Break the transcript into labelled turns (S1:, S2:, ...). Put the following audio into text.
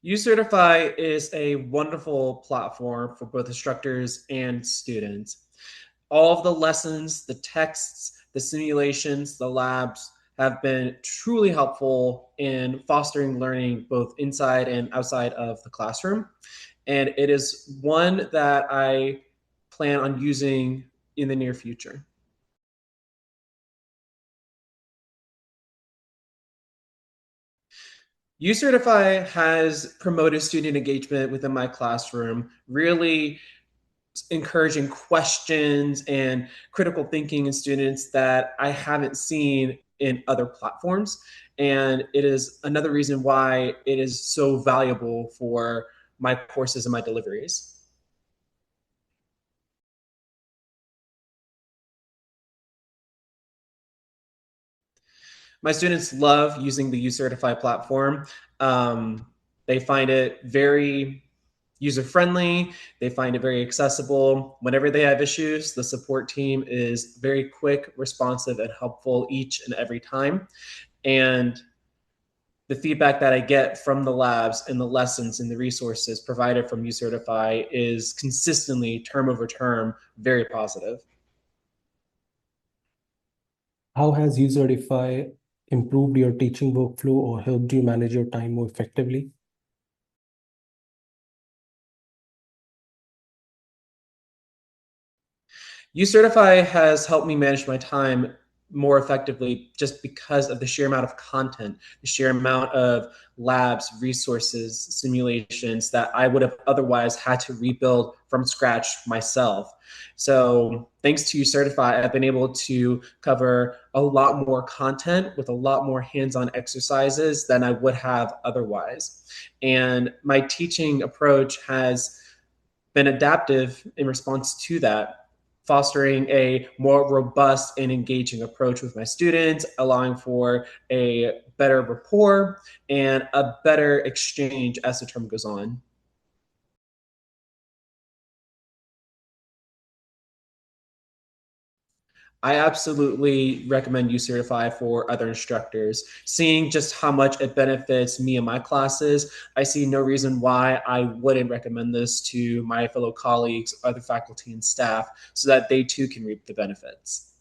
S1: uCertify is a wonderful platform for both instructors and students. All of the lessons, the texts, the simulations, the labs have been truly helpful in fostering learning both inside and outside of the classroom. And it is one that I plan on using in the near future. uCertify has promoted student engagement within my classroom, really encouraging questions and critical thinking in students that I haven't seen in other platforms. And it is another reason why it is so valuable for my courses and my deliveries. My students love using the uCertify platform. They find it very user friendly. They find it very accessible. Whenever they have issues, the support team is very quick, responsive, and helpful each and every time. And the feedback that I get from the labs and the lessons and the resources provided from uCertify is consistently, term over term, very positive.
S2: How has uCertify improved your teaching workflow or helped you manage your time more effectively?
S1: uCertify has helped me manage my time more effectively just because of the sheer amount of content, the sheer amount of labs, resources, simulations that I would have otherwise had to rebuild from scratch myself. So thanks to uCertify, I've been able to cover a lot more content with a lot more hands-on exercises than I would have otherwise. And my teaching approach has been adaptive in response to that, fostering a more robust and engaging approach with my students, allowing for a better rapport and a better exchange as the term goes on. I absolutely recommend uCertify for other instructors. Seeing just how much it benefits me and my classes, I see no reason why I wouldn't recommend this to my fellow colleagues, other faculty and staff, so that they too can reap the benefits.